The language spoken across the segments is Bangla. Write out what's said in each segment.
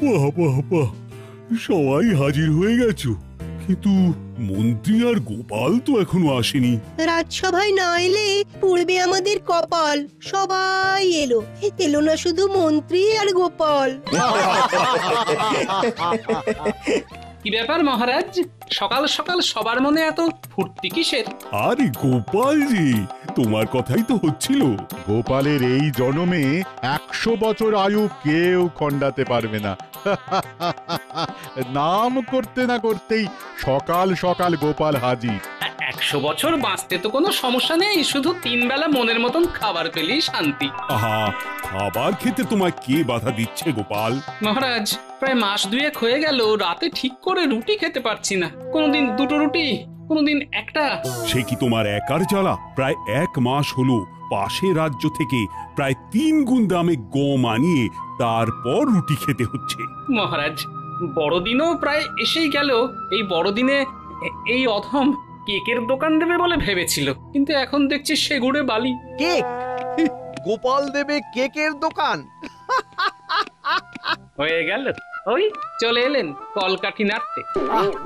বাহ বাহ বাহ, সবাই হাজির হয়ে গেছো, কিন্তু মন্ত্রী আর গোপাল তো এখনো আসেনি। রাজসভায় না এলে পূর্বে আমাদের কপাল। সবাই এলো, এলো না শুধু মন্ত্রী আর গোপাল। কি ব্যাপার মহারাজ, সকাল সকাল সবার মনে এত ফুর্তি কিসের? আরে গোপাল জি, তোমার কথাই তো হচ্ছিল। গোপালের এই জন্মে 100 বছর আয়ু কেউ খণ্ডাতে পারবে না। নাম করতে না করতেই সকাল সকাল গোপাল হাজির। 100 বছর বাঁচতে তো কোনো সমস্যা নেই, শুধু 3 বেলা মনের মতন খাবার পেলেই শান্তি। আহা, খাবার খেতে তোমায় কে বাধা দিচ্ছে গোপাল? মহারাজ, প্রায় মাস 2 হয়ে গেল রাতে ঠিক করে রুটি খেতে পারছি না। কোনোদিন 2টো রুটি, কোনোদিন একটা। সে কি তোমার একার জ্বালা? প্রায় 1 মাস হলো পাশের রাজ্য থেকে প্রায় 3 গুণ দামে গম আনিয়ে তারপর রুটি খেতে হচ্ছে। মহারাজ, বড়দিনও প্রায় এসেই গেল। এই বড়দিনে এই অধম কেকের দোকান দেবে বলে ভেবেছিল, কিন্তু এখন দেখছি সেগুড়ে বালি। কেক? গোপাল দেবে কেকের দোকান? হয়ে গেল, ওই চলে এলেন কলকাঠি নাড়তে।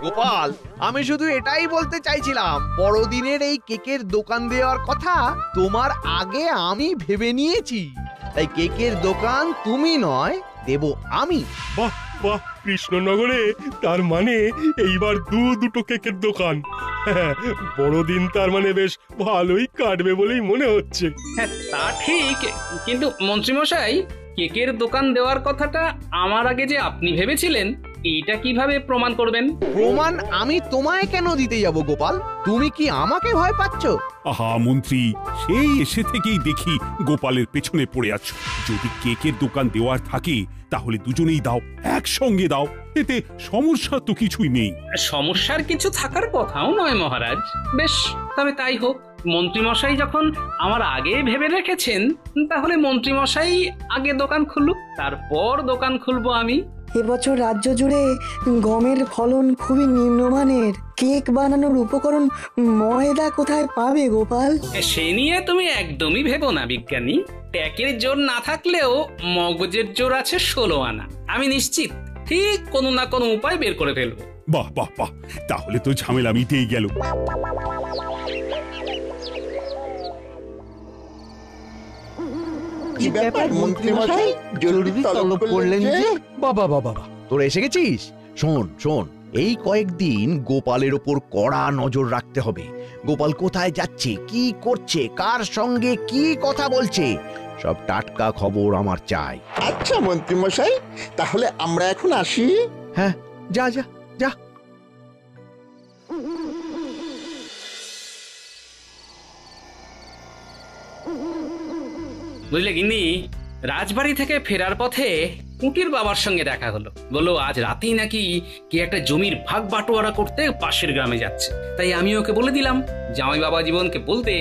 গোপাল, আমি শুধু এটাই বলতে চাইছিলাম, বড়দিনের এই কেকের দোকান দেওয়ার কথা তোমার আগে আমি ভেবে নিয়েছি। তাই কেকের দোকান তুমি নয়, দেব আমি। বাহ বাহ, কৃষ্ণনগরে তার মানে এইবার দুটো কেকের দোকান। বড়দিন তার মানে বেশ ভালোই কাটবে বলেই মনে হচ্ছে। হ্যাঁ, তা ঠিক, কিন্তু মন্ত্রীমশাই, কেকের দোকান দেওয়ার কথাটা আমার আগে যে আপনি ভেবেছিলেন, এইটা কিভাবে প্রমাণ করবেন? প্রমাণ আমি তোমায় কেন দিতে যাব গোপাল? তুমি কি আমাকে ভয় পাচ্ছ? আহা মন্ত্রী, সেই এসে থেকেই দেখি গোপালের পেছনে পড়ে আছো। যদি কেকের দোকান দেওয়ার থাকে তাহলে দুজনেই দাও, একসঙ্গে দাও, এতে সমস্যা তো কিছুই নেই। সমস্যার কিছু থাকার কথাও নয় মহারাজ। বেশ, তবে তাই হোক। মন্ত্রীমশাই যখন আমার আগে ভেবে রেখেছেন, তাহলে মন্ত্রীমশাই আগে দোকান খুলুক, তারপর দোকান খুলবো আমি। এবছর রাজ্য জুড়ে গমের ফলন খুবই নিম্নমানের। কেক বানানোর উপকরণ ময়দা কোথায় পাবে গোপাল? সে নিয়ে তুমি একদমই ভেবো না বিজ্ঞানী। ট্যাকের জোর না থাকলেও মগজের জোর আছে 16 আনা। আমি নিশ্চিত ঠিক কোনো না কোনো উপায় বের করে ফেলবো। বাহ বাহ বাহ, তাহলে তো ঝামেলা মিটেই গেল। কি ব্যাপার মন্ত্রী মশাই, জরুরি তলব করলেন যে? বাবা বাবা, তোরা এসে গেছিস? শোন শোন, এই কয়েকদিন গোপালের ওপর কড়া নজর রাখতে হবে। গোপাল কোথায় যাচ্ছে, কি করছে, কার সঙ্গে কি কথা বলছে, সব টাটকা খবর আমার চাই। আচ্ছা মন্ত্রী মশাই, তাহলে আমরা এখন আসি। হ্যাঁ, যা যা যা। বুঝলে গিন্নি, রাজবাড়ি থেকে ফেরার পথে কুটির বাবার সঙ্গে দেখা হলো। বললো আজ রাতেই নাকি কি একটা জমির ভাগ বাটোয়ারা করতে পাশের গ্রামে যাচ্ছে। তাই আমি ওকে বলে দিলাম জামাই বাবা জীবনকে বলতে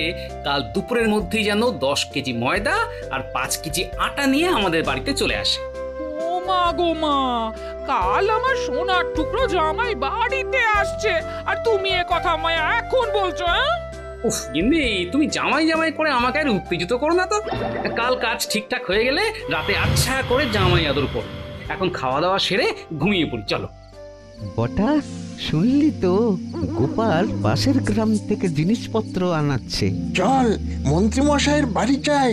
কাল দুপুরের মধ্যেই যেন 10 কেজি ময়দা আর 5 কেজি আটা নিয়ে আমাদের বাড়িতে চলে আসে। ও মা গো মা, কাল আমার সোনার টুকরো জামাই বাড়িতে আসছে, আর তুমি এ কথা আমায় এখন বলছো? উফ গিন্নি, তুমি জামাই জামাই করে আমাকে আর উত্তেজিত করো না তো। কাল কাজ ঠিকঠাক হয়ে গেলে রাতে আচ্ছা করে জামাই আদর করো। এখন খাওয়া দাওয়া সেরে ঘুমিয়ে পড়ি, চলো। বটা, শুনলি তো গোপাল পাশের গ্রাম থেকে জিনিসপত্র আনাচ্ছে। চল মন্ত্রী মশাইয়ের বাড়ি যাই।